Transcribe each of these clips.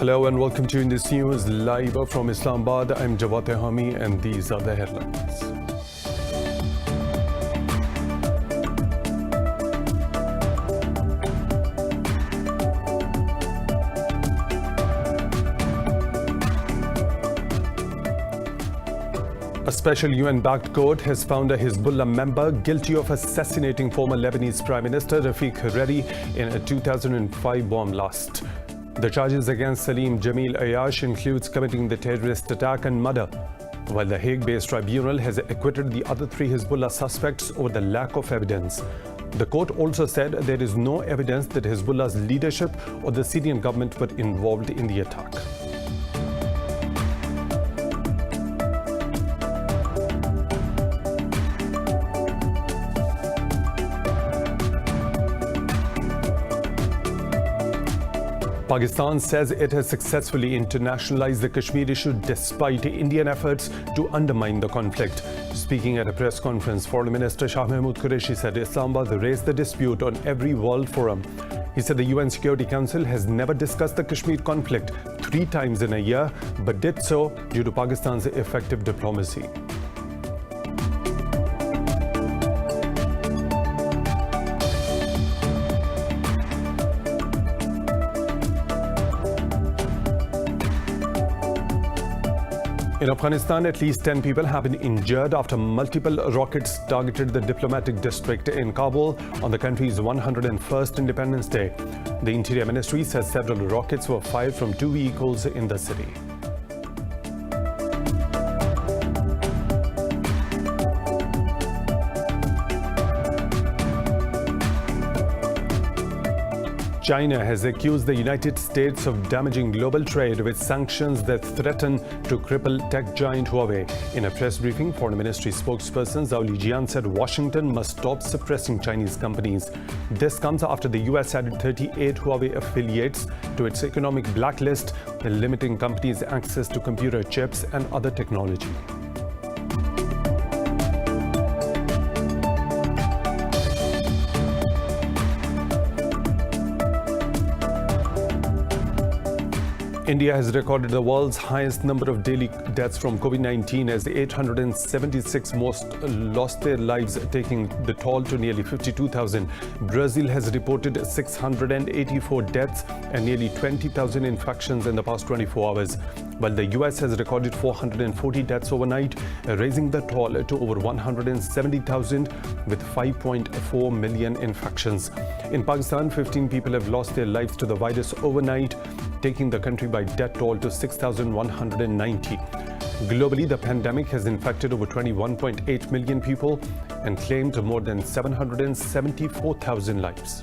Hello and welcome to Indus News live from Islamabad. I'm Jawad Tehami and these are the headlines. A special UN-backed court has found a Hezbollah member guilty of assassinating former Lebanese Prime Minister Hariri in a 2005 bomb blast. The charges against Salim Jamil Ayyash includes committing the terrorist attack and murder, while the Hague-based tribunal has acquitted the other three Hezbollah suspects over the lack of evidence. The court also said there is no evidence that Hezbollah's leadership or the Syrian government were involved in the attack. Pakistan says it has successfully internationalized the Kashmir issue despite Indian efforts to undermine the conflict. Speaking at a press conference, Foreign Minister Shah Mahmood Qureshi said Islamabad raised the dispute on every world forum. He said the UN Security Council has never discussed the Kashmir conflict 3 times in a year, but did so due to Pakistan's effective diplomacy. In Afghanistan, at least 10 people have been injured after multiple rockets targeted the diplomatic district in Kabul on the country's 101st Independence Day. The Interior Ministry says several rockets were fired from 2 vehicles in the city. China has accused the United States of damaging global trade with sanctions that threaten to cripple tech giant Huawei. In a press briefing, Foreign Ministry spokesperson Zhao Lijian said Washington must stop suppressing Chinese companies. This comes after the US added 38 Huawei affiliates to its economic blacklist, limiting companies' access to computer chips and other technology. India has recorded the world's highest number of daily deaths from COVID-19 as 876 most lost their lives, taking the toll to nearly 52,000. Brazil has reported 684 deaths and nearly 20,000 infections in the past 24 hours, while the US has recorded 440 deaths overnight, raising the toll to over 170,000 with 5.4 million infections. In Pakistan, 15 people have lost their lives to the virus overnight, taking the country by death toll to 6,190. Globally, the pandemic has infected over 21.8 million people and claimed more than 774,000 lives.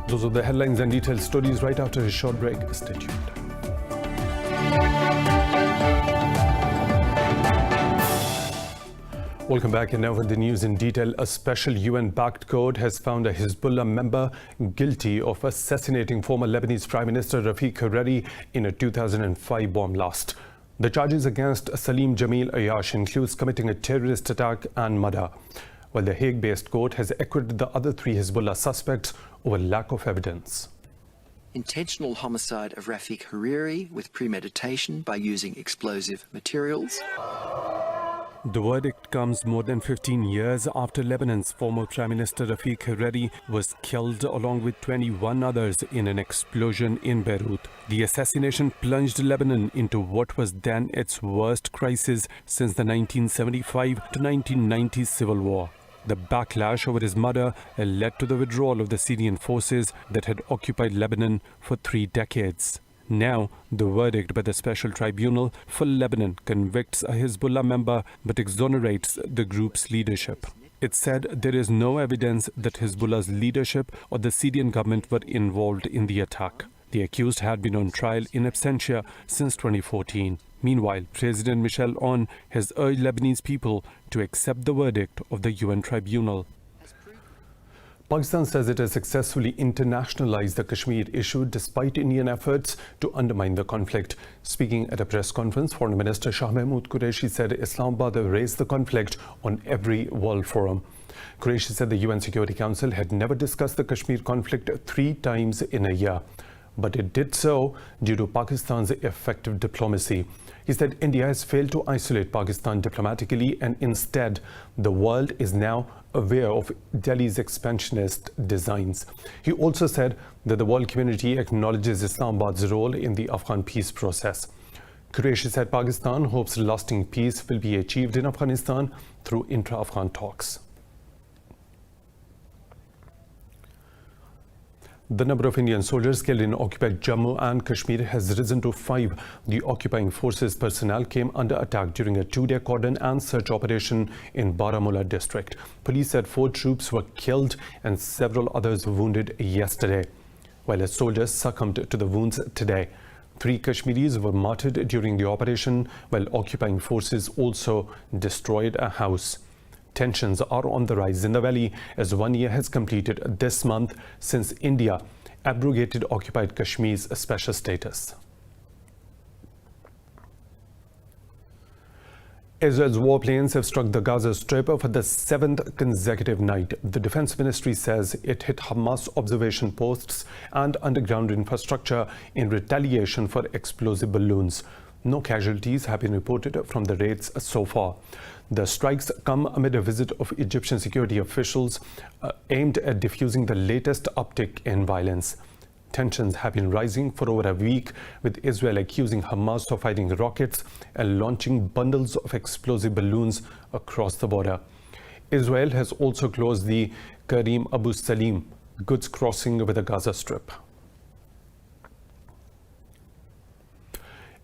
Those are the headlines and detailed stories right after a short break. Stay tuned. Welcome back, and now for the news in detail. A special UN-backed court has found a Hezbollah member guilty of assassinating former Lebanese Prime Minister Hariri in a 2005 bomb blast. The charges against Salim Jamil Ayyash includes committing a terrorist attack and murder, while the Hague-based court has acquitted the other 3 Hezbollah suspects over lack of evidence. Intentional homicide of Rafiq Hariri with premeditation by using explosive materials. The verdict comes more than 15 years after Lebanon's former Prime Minister Rafiq Hariri was killed along with 21 others in an explosion in Beirut. The assassination plunged Lebanon into what was then its worst crisis since the 1975 to 1990 civil war. The backlash over his murder led to the withdrawal of the Syrian forces that had occupied Lebanon for 3 decades. Now, the verdict by the Special Tribunal for Lebanon convicts a Hezbollah member but exonerates the group's leadership. It said there is no evidence that Hezbollah's leadership or the Syrian government were involved in the attack. The accused had been on trial in absentia since 2014. Meanwhile, President Michel Aoun has urged Lebanese people to accept the verdict of the UN tribunal. Pakistan says it has successfully internationalized the Kashmir issue despite Indian efforts to undermine the conflict. Speaking at a press conference, Foreign Minister Shah Mahmood Qureshi said Islamabad raised the conflict on every world forum. Qureshi said the UN Security Council had never discussed the Kashmir conflict 3 times in a year, but it did so due to Pakistan's effective diplomacy. He said India has failed to isolate Pakistan diplomatically, and instead the world is now aware of Delhi's expansionist designs. He also said that the world community acknowledges Islamabad's role in the Afghan peace process. Qureshi said Pakistan hopes lasting peace will be achieved in Afghanistan through intra-Afghan talks. The number of Indian soldiers killed in occupied Jammu and Kashmir has risen to 5. The occupying forces personnel came under attack during a 2-day cordon and search operation in Baramulla district. Police said 4 troops were killed and several others wounded yesterday, while a soldier succumbed to the wounds today. 3 Kashmiris were martyred during the operation, while occupying forces also destroyed a house. Tensions are on the rise in the valley as 1 year has completed this month since India abrogated occupied Kashmir's special status. Israel's warplanes have struck the Gaza Strip for the 7th consecutive night. The Defense Ministry says it hit Hamas observation posts and underground infrastructure in retaliation for explosive balloons. No casualties have been reported from the raids so far. The strikes come amid a visit of Egyptian security officials aimed at diffusing the latest uptick in violence. Tensions have been rising for over a week, with Israel accusing Hamas of firing rockets and launching bundles of explosive balloons across the border. Israel has also closed the Karim Abu Salim goods crossing over the Gaza Strip.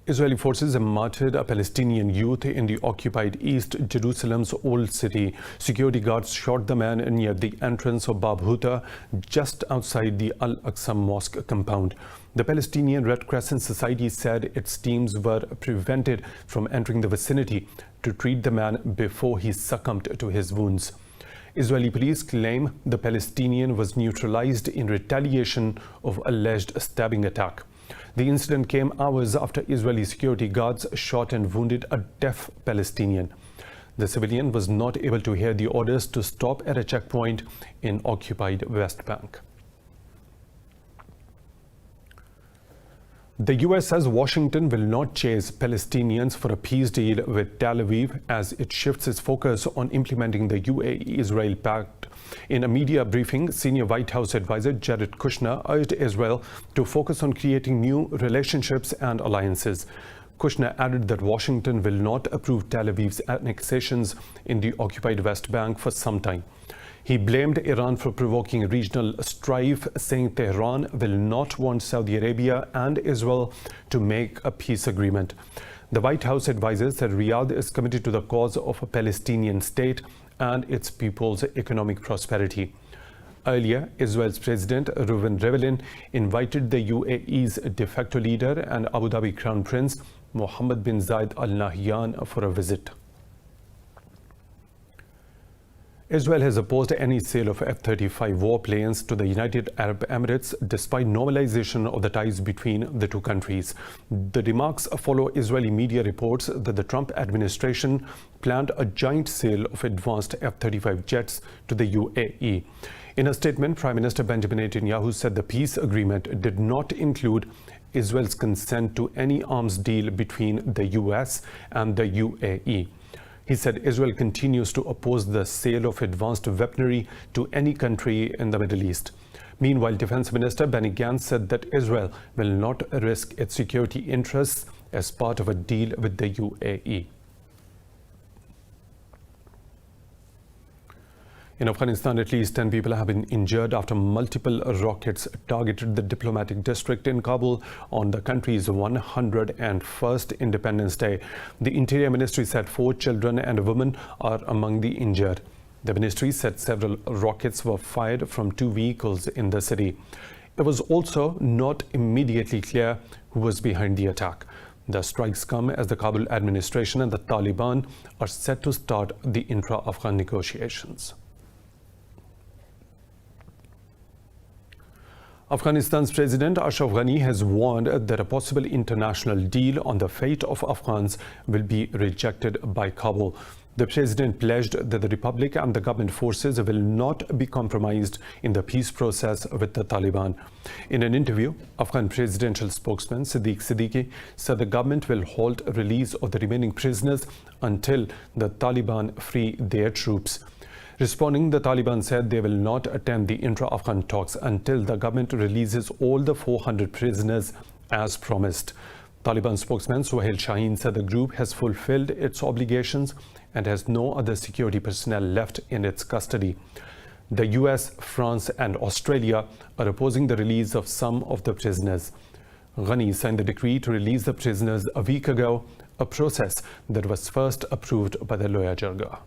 Israeli forces have martyred a Palestinian youth in the occupied East Jerusalem's Old City. Security guards shot the man near the entrance of Bab Huta, just outside the Al-Aqsa Mosque compound. The Palestinian Red Crescent Society said its teams were prevented from entering the vicinity to treat the man before he succumbed to his wounds. Israeli police claim the Palestinian was neutralized in retaliation of alleged stabbing attack. The incident came hours after Israeli security guards shot and wounded a deaf Palestinian. The civilian was not able to hear the orders to stop at a checkpoint in occupied West Bank. The US says Washington will not chase Palestinians for a peace deal with Tel Aviv as it shifts its focus on implementing the UAE-Israel pact. In a media briefing, senior White House advisor Jared Kushner urged Israel to focus on creating new relationships and alliances. Kushner added that Washington will not approve Tel Aviv's annexations in the occupied West Bank for some time. He blamed Iran for provoking regional strife, saying Tehran will not want Saudi Arabia and Israel to make a peace agreement. The White House advisor said Riyadh is committed to the cause of a Palestinian state and its people's economic prosperity. Earlier, Israel's President Reuven Rivlin invited the UAE's de facto leader and Abu Dhabi Crown Prince Mohammed bin Zayed Al Nahyan for a visit. Israel has opposed any sale of F-35 warplanes to the United Arab Emirates despite normalization of the ties between the two countries. The remarks follow Israeli media reports that the Trump administration planned a joint sale of advanced F-35 jets to the UAE. In a statement, Prime Minister Benjamin Netanyahu said the peace agreement did not include Israel's consent to any arms deal between the US and the UAE. He said Israel continues to oppose the sale of advanced weaponry to any country in the Middle East. Meanwhile, Defense Minister Benny Gantz said that Israel will not risk its security interests as part of a deal with the UAE. In Afghanistan, at least 10 people have been injured after multiple rockets targeted the diplomatic district in Kabul on the country's 101st Independence Day. The Interior Ministry said 4 children and a woman are among the injured. The ministry said several rockets were fired from 2 vehicles in the city. It was also not immediately clear who was behind the attack. The strikes come as the Kabul administration and the Taliban are set to start the intra-Afghan negotiations. Afghanistan's President Ashraf Ghani has warned that a possible international deal on the fate of Afghans will be rejected by Kabul. The president pledged that the republic and the government forces will not be compromised in the peace process with the Taliban. In an interview, Afghan presidential spokesman Siddiq Siddiqui said the government will halt release of the remaining prisoners until the Taliban free their troops. Responding, the Taliban said they will not attend the intra-Afghan talks until the government releases all the 400 prisoners as promised. Taliban spokesman Suhail Shaheen said the group has fulfilled its obligations and has no other security personnel left in its custody. The US, France and Australia are opposing the release of some of the prisoners. Ghani signed the decree to release the prisoners a week ago, a process that was first approved by the Loya Jirga.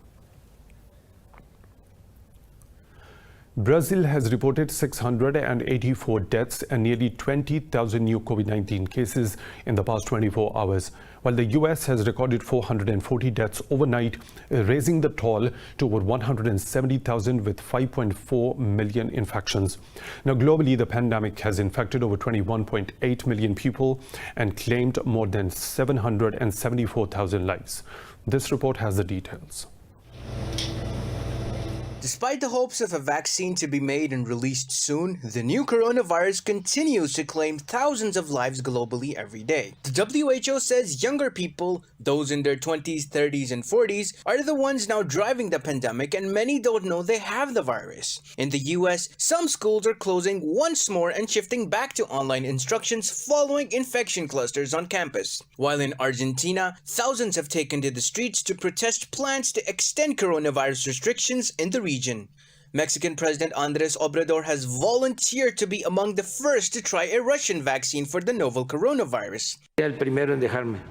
Brazil has reported 684 deaths and nearly 20,000 new COVID-19 cases in the past 24 hours, while the US has recorded 440 deaths overnight, raising the toll to over 170,000 with 5.4 million infections. Now, globally, the pandemic has infected over 21.8 million people and claimed more than 774,000 lives. This report has the details. Despite the hopes of a vaccine to be made and released soon, the new coronavirus continues to claim thousands of lives globally every day. The WHO says younger people, those in their 20s, 30s, and 40s, are the ones now driving the pandemic, and many don't know they have the virus. In the US, some schools are closing once more and shifting back to online instructions following infection clusters on campus. While in Argentina, thousands have taken to the streets to protest plans to extend coronavirus restrictions in the region. Mexican President Andrés Obrador has volunteered to be among the first to try a Russian vaccine for the novel coronavirus.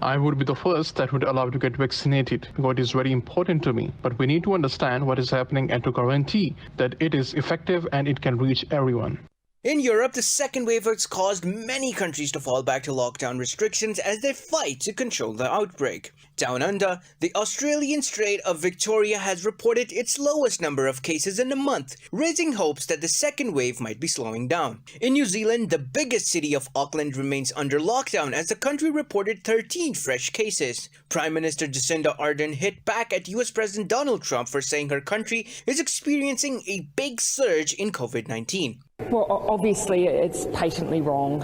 I would be the first that would allow to get vaccinated because it is very important to me. But we need to understand what is happening and to guarantee that it is effective and it can reach everyone. In Europe, the second wave has caused many countries to fall back to lockdown restrictions as they fight to control the outbreak. Down under, the Australian Strait of Victoria has reported its lowest number of cases in a month, raising hopes that the second wave might be slowing down. In New Zealand, the biggest city of Auckland remains under lockdown as the country reported 13 fresh cases. Prime Minister Jacinda Ardern hit back at US President Donald Trump for saying her country is experiencing a big surge in COVID-19. Well, obviously it's patently wrong,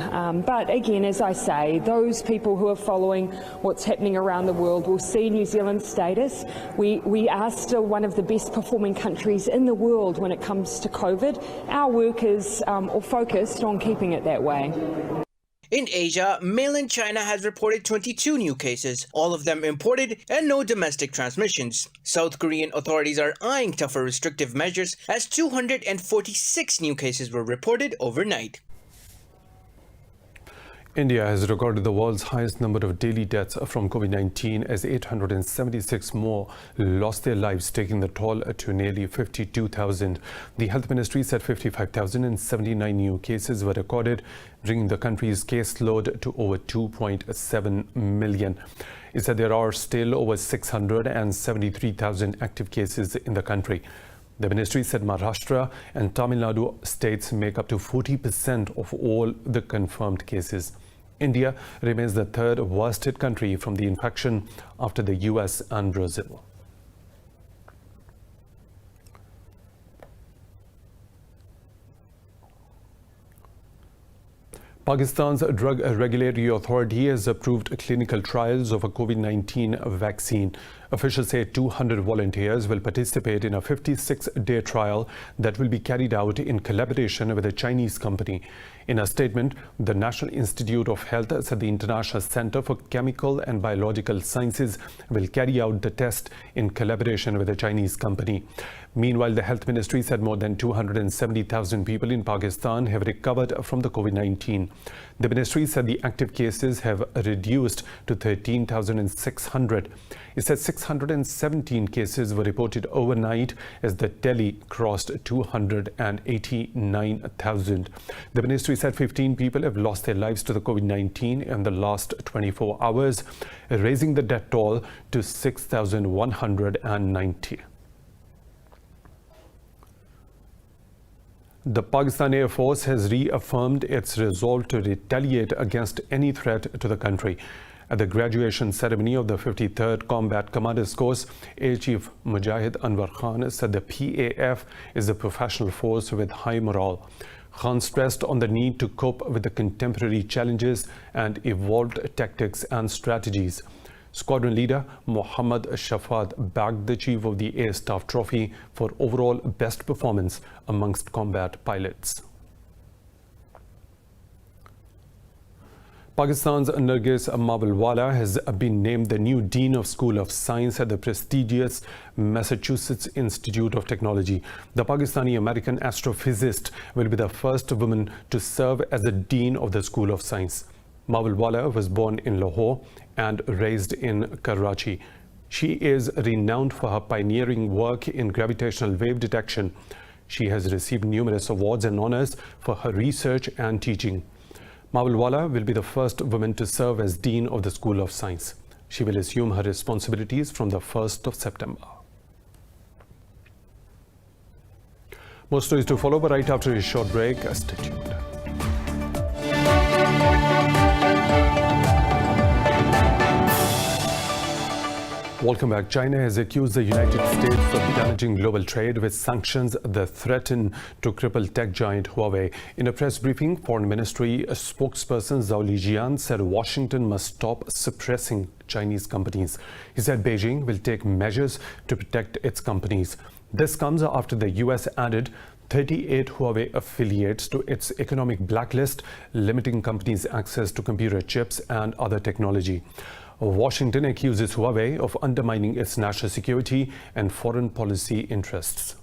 but again, as I say, those people who are following what's happening around the world will see New Zealand's status. We are still one of the best performing countries in the world when it comes to COVID. Our work is focused on keeping it that way. In Asia, mainland China has reported 22 new cases, all of them imported and no domestic transmissions. South Korean authorities are eyeing tougher restrictive measures as 246 new cases were reported overnight. India has recorded the world's highest number of daily deaths from COVID-19 as 876 more lost their lives, taking the toll to nearly 52,000. The health ministry said 55,079 new cases were recorded, bringing the country's caseload to over 2.7 million. It said there are still over 673,000 active cases in the country. The ministry said Maharashtra and Tamil Nadu states make up to 40% of all the confirmed cases. India remains the third worst hit country from the infection after the US and Brazil. Pakistan's Drug Regulatory Authority has approved clinical trials of a COVID-19 vaccine. Officials say 200 volunteers will participate in a 56-day trial that will be carried out in collaboration with a Chinese company. In a statement, the National Institute of Health said the International Center for Chemical and Biological Sciences will carry out the test in collaboration with a Chinese company. Meanwhile, the Health Ministry said more than 270,000 people in Pakistan have recovered from the COVID-19. The ministry said the active cases have reduced to 13,600. It said 617 cases were reported overnight as the tally crossed 289,000. The ministry said 15 people have lost their lives to the COVID-19 in the last 24 hours, raising the death toll to 6,190. The Pakistan Air Force has reaffirmed its resolve to retaliate against any threat to the country. At the graduation ceremony of the 53rd Combat Commanders Course, Air Chief Mujahid Anwar Khan said the PAF is a professional force with high morale. Khan stressed on the need to cope with the contemporary challenges and evolved tactics and strategies. Squadron leader Mohammad Shafat bagged the Chief of the Air Staff Trophy for overall best performance amongst combat pilots. Pakistan's NERGIS MAVALVALA has been named the new Dean of School of Science at the prestigious Massachusetts Institute of Technology. The Pakistani-American astrophysicist will be the first woman to serve as the Dean of the School of Science. MAVALVALA was born in Lahore and raised in Karachi. She is renowned for her pioneering work in gravitational wave detection. She has received numerous awards and honors for her research and teaching. MAVALVALA will be the first woman to serve as Dean of the School of Science. She will assume her responsibilities from the 1st of September. More stories to follow, but right after a short break, stay tuned. Welcome back. China has accused the United States of damaging global trade with sanctions that threaten to cripple tech giant Huawei. In a press briefing, Foreign Ministry spokesperson Zhao Lijian said Washington must stop suppressing Chinese companies. He said Beijing will take measures to protect its companies. This comes after the US added 38 Huawei affiliates to its economic blacklist, limiting companies' access to computer chips and other technology. Washington accuses Huawei of undermining its national security and foreign policy interests.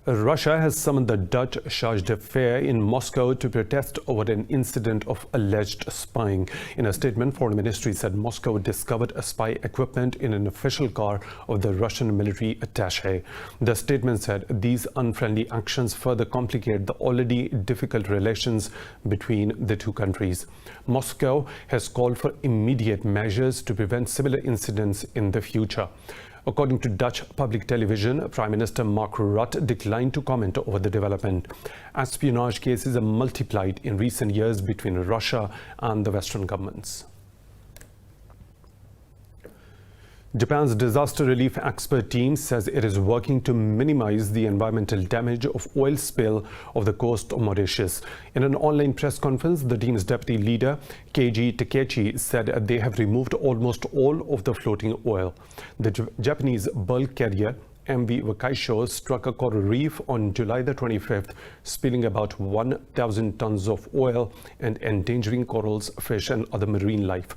Russia has summoned the Dutch charge d'affaires in Moscow to protest over an incident of alleged spying. In a statement, Foreign Ministry said Moscow discovered a spy equipment in an official car of the Russian military attaché. The statement said these unfriendly actions further complicate the already difficult relations between the two countries. Moscow has called for immediate measures to prevent similar incidents in the future. According to Dutch public television, Prime Minister Mark Rutte declined to comment over the development. Espionage cases have multiplied in recent years between Russia and the Western governments. Japan's disaster relief expert team says it is working to minimize the environmental damage of oil spill off the coast of Mauritius. In an online press conference, the team's deputy leader, Keiji Takechi, said they have removed almost all of the floating oil. The Japanese bulk carrier MV Wakaisho struck a coral reef on July the 25th, spilling about 1,000 tons of oil and endangering corals, fish and other marine life.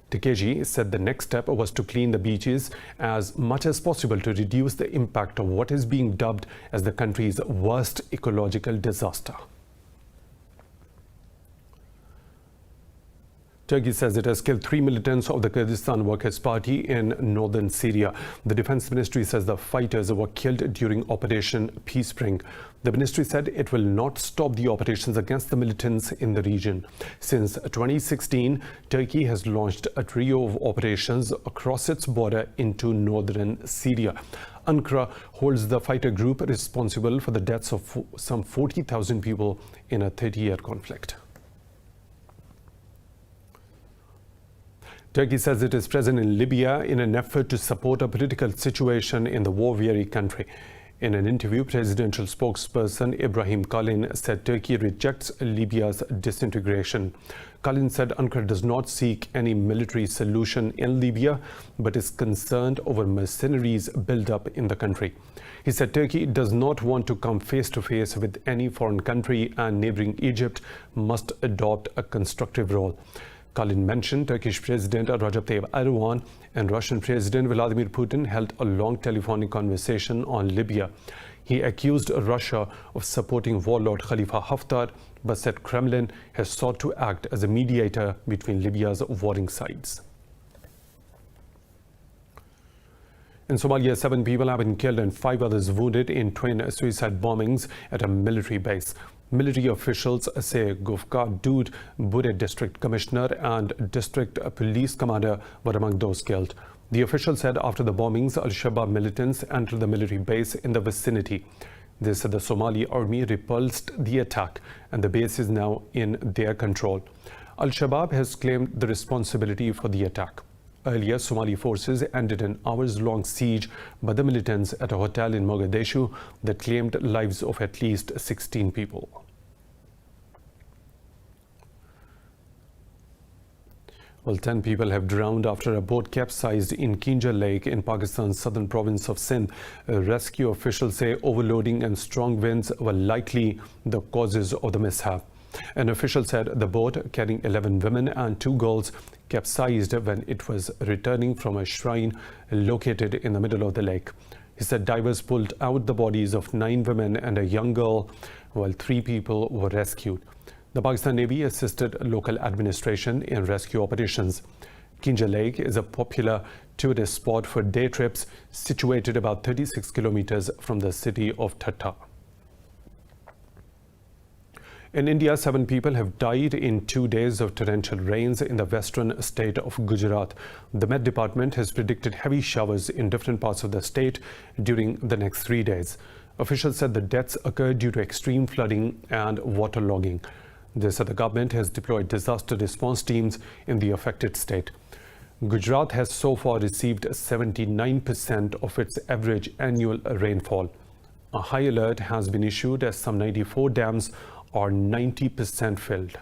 Takeji said the next step was to clean the beaches as much as possible to reduce the impact of what is being dubbed as the country's worst ecological disaster. Turkey says it has killed 3 militants of the Kurdistan Workers' Party in northern Syria. The Defense Ministry says the fighters were killed during Operation Peace Spring. The ministry said it will not stop the operations against the militants in the region. Since 2016, Turkey has launched a trio of operations across its border into northern Syria. Ankara holds the fighter group responsible for the deaths of some 40,000 people in a 30-year conflict. Turkey says it is present in Libya in an effort to support a political situation in the war-weary country. In an interview, presidential spokesperson Ibrahim Kalin said Turkey rejects Libya's disintegration. Kalin said Ankara does not seek any military solution in Libya, but is concerned over mercenaries build-up in the country. He said Turkey does not want to come face-to-face with any foreign country and neighboring Egypt must adopt a constructive role. Kalin mentioned Turkish President Recep Tayyip Erdogan and Russian President Vladimir Putin held a long telephonic conversation on Libya. He accused Russia of supporting warlord Khalifa Haftar, but said Kremlin has sought to act as a mediator between Libya's warring sides. In Somalia, 7 people have been killed and 5 others wounded in twin suicide bombings at a military base. Military officials say Gufka Dude, Bure District Commissioner and District Police Commander were among those killed. The official said after the bombings, Al-Shabaab militants entered the military base in the vicinity. They said the Somali army repulsed the attack and the base is now in their control. Al-Shabaab has claimed the responsibility for the attack. Earlier, Somali forces ended an hours-long siege by the militants at a hotel in Mogadishu that claimed lives of at least 16 people. Well, 10 people have drowned after a boat capsized in Kinja Lake in Pakistan's southern province of Sindh. Rescue officials say overloading and strong winds were likely the causes of the mishap. An official said the boat, carrying 11 women and 2 girls, capsized when it was returning from a shrine located in the middle of the lake. He said divers pulled out the bodies of 9 women and a young girl, while 3 people were rescued. The Pakistan Navy assisted local administration in rescue operations. Kinja Lake is a popular tourist spot for day trips, situated about 36 kilometers from the city of Thatta. In India, 7 people have died in 2 days of torrential rains in the western state of Gujarat. The Met Department has predicted heavy showers in different parts of the state during the next 3 days. Officials said the deaths occurred due to extreme flooding and waterlogging. They said the government has deployed disaster response teams in the affected state. Gujarat has so far received 79% of its average annual rainfall. A high alert has been issued as some 94 dams are 90% filled.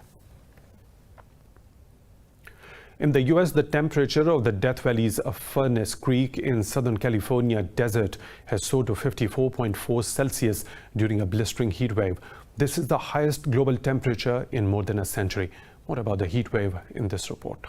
In the US, the temperature of the Death Valley's Furnace Creek in Southern California desert has soared to 54.4 Celsius during a blistering heat wave. This is the highest global temperature in more than a century. What about the heat wave in this report?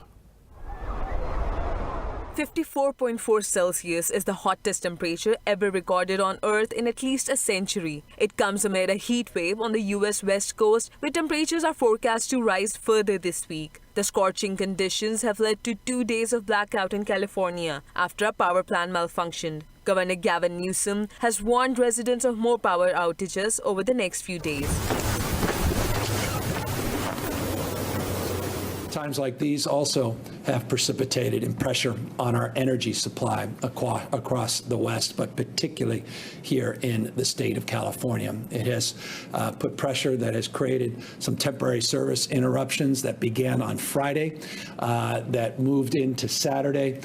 54.4 Celsius is the hottest temperature ever recorded on Earth in at least a century. It comes amid a heat wave on the US West Coast, where temperatures are forecast to rise further this week. The scorching conditions have led to 2 days of blackout in California after a power plant malfunctioned. Governor Gavin Newsom has warned residents of more power outages over the next few days. Times like these also have precipitated in pressure on our energy supply across the West, but particularly here in the state of California. It has put pressure that has created some temporary service interruptions that began on Friday, that moved into Saturday,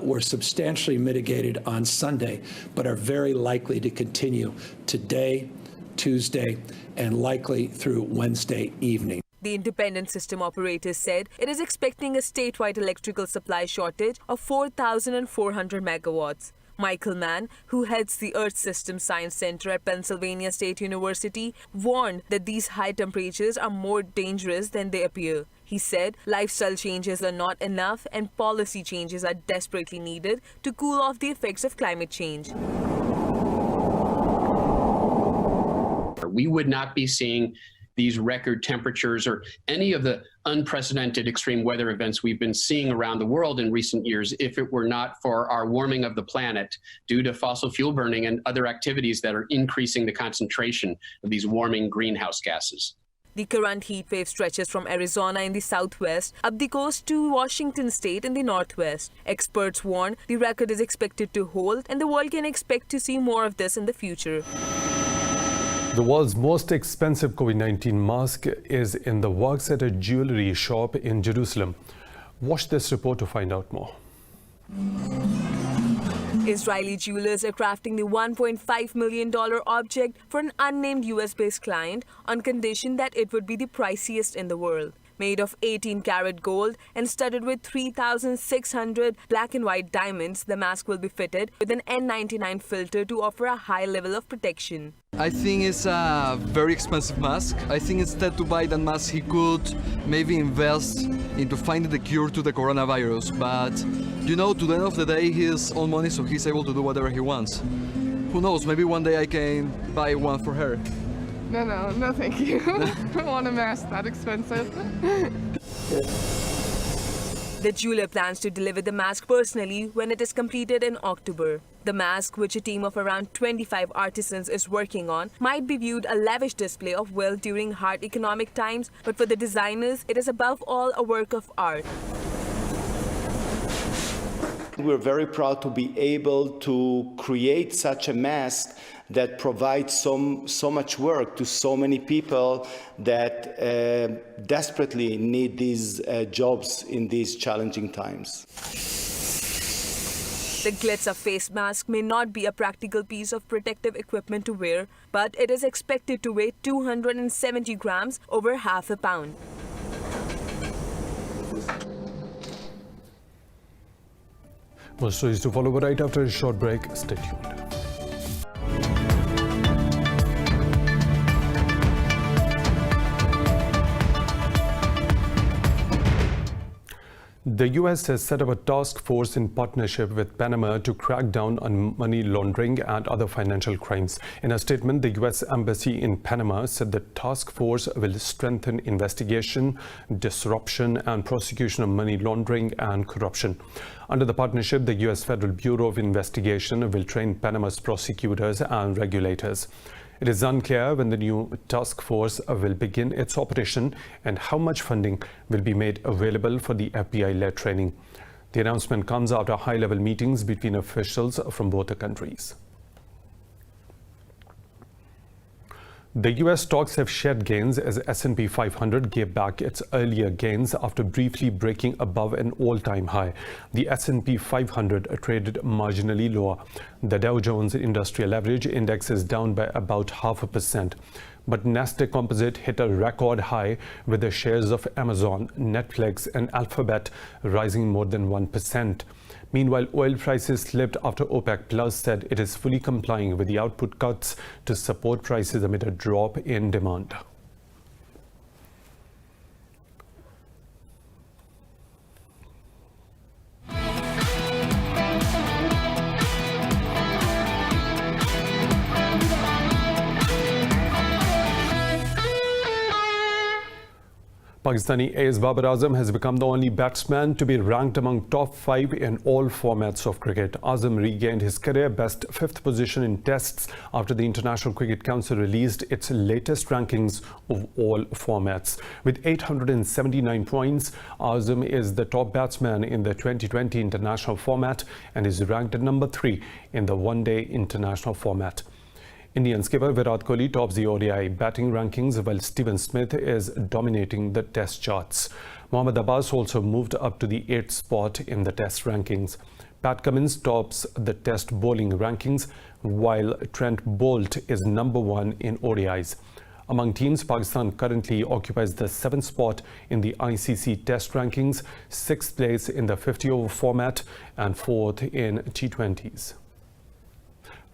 were substantially mitigated on Sunday, but are very likely to continue today, Tuesday, and likely through Wednesday evening. The independent system operator said it is expecting a statewide electrical supply shortage of 4,400 megawatts. Michael Mann, who heads the Earth System Science Center at Pennsylvania State University, warned that these high temperatures are more dangerous than they appear. He said lifestyle changes are not enough and policy changes are desperately needed to cool off the effects of climate change. We would not be seeing these record temperatures or any of the unprecedented extreme weather events we've been seeing around the world in recent years if it were not for our warming of the planet due to fossil fuel burning and other activities that are increasing the concentration of these warming greenhouse gases. The current heat wave stretches from Arizona in the southwest up the coast to Washington state in the northwest. Experts warn the record is expected to hold and the world can expect to see more of this in the future. The world's most expensive COVID-19 mask is in the works at a jewelry shop in Jerusalem. Watch this report to find out more. Israeli jewelers are crafting the $1.5 million object for an unnamed US-based client on condition that it would be the priciest in the world. Made of 18-karat gold and studded with 3,600 black and white diamonds, the mask will be fitted with an N99 filter to offer a high level of protection. I think it's a very expensive mask. I think instead to buy that mask, he could maybe invest into finding the cure to the coronavirus. But, you know, to the end of the day, he has all money, so he's able to do whatever he wants. Who knows, maybe one day I can buy one for her. No, thank you. I don't want a mask that expensive. The jeweler plans to deliver the mask personally when it is completed in October. The mask, which a team of around 25 artisans is working on, might be viewed a lavish display of wealth during hard economic times, but for the designers, it is above all a work of art. We're very proud to be able to create such a mask that provides so much work to so many people that desperately need these jobs in these challenging times. The Glitzer face mask may not be a practical piece of protective equipment to wear, but it is expected to weigh 270 grams, over half a pound. More stories to follow right after a short break. Stay tuned. The US has set up a task force in partnership with Panama to crack down on money laundering and other financial crimes. In a statement, the US Embassy in Panama said the task force will strengthen investigation, disruption, and prosecution of money laundering and corruption. Under the partnership, the US Federal Bureau of Investigation will train Panama's prosecutors and regulators. It is unclear when the new task force will begin its operation and how much funding will be made available for the FBI-led training. The announcement comes after high-level meetings between officials from both the countries. The US stocks have shed gains as S&P 500 gave back its earlier gains after briefly breaking above an all-time high. The S&P 500 traded marginally lower. The Dow Jones Industrial Average Index is down by about 0.5%. But Nasdaq Composite hit a record high with the shares of Amazon, Netflix and Alphabet rising more than 1%. Meanwhile, oil prices slipped after OPEC Plus said it is fully complying with the output cuts to support prices amid a drop in demand. Pakistani ace Babar Azam has become the only batsman to be ranked among top 5 in all formats of cricket. Azam regained his career-best 5th position in tests after the International Cricket Council released its latest rankings of all formats. With 879 points, Azam is the top batsman in the 2020 international format and is ranked at number 3 in the one-day international format. Indian skipper Virat Kohli tops the ODI batting rankings while Steven Smith is dominating the test charts. Mohammad Abbas also moved up to the 8th spot in the test rankings. Pat Cummins tops the test bowling rankings while Trent Boult is number 1 in ODIs. Among teams, Pakistan currently occupies the 7th spot in the ICC test rankings, 6th place in the 50-over format and 4th in T20s.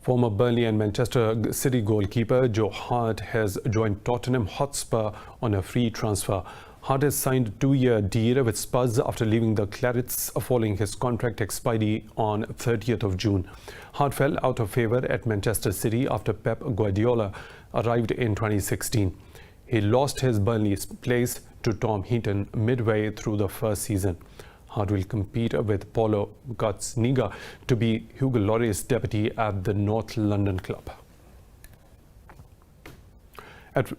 Former Burnley and Manchester City goalkeeper Joe Hart has joined Tottenham Hotspur on a free transfer. Hart has signed a 2-year deal with Spurs after leaving the Clarets following his contract expiry on 30th of June. Hart fell out of favour at Manchester City after Pep Guardiola arrived in 2016. He lost his Burnley place to Tom Heaton midway through the first season. Hart will compete with Paulo Gazzaniga to be Hugo Lloris's deputy at the North London club.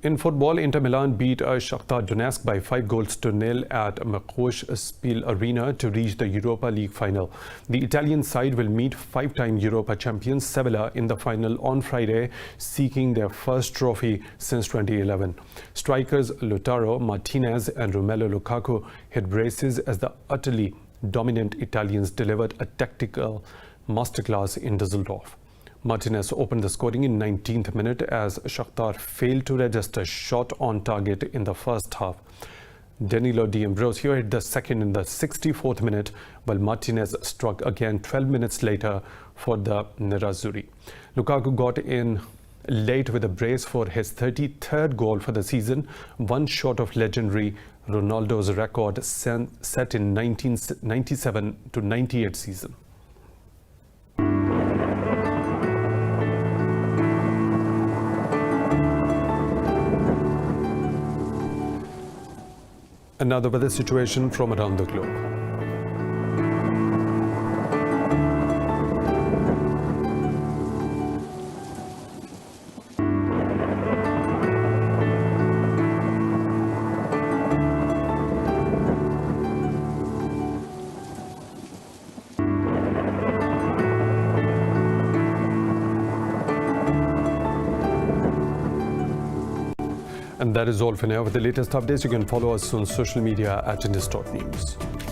In football, Inter Milan beat Shakhtar Donetsk by 5-0 at Makrosh Spiel Arena to reach the Europa League final. The Italian side will meet 5-time Europa champions Sevilla in the final on Friday, seeking their first trophy since 2011. Strikers Lautaro Martinez and Romelu Lukaku hit braces as the utterly dominant Italians delivered a tactical masterclass in Düsseldorf. Martinez opened the scoring in 19th minute as Shakhtar failed to register a shot on target in the first half. Danilo D'Ambrosio hit the second in the 64th minute, while Martinez struck again 12 minutes later for the Nerazzurri. Lukaku got in late with a brace for his 33rd goal for the season, one short of legendary Ronaldo's record set in 1997-98 season. Another weather situation from around the globe. And that is all for now. For the latest updates, you can follow us on social media at Indus.News.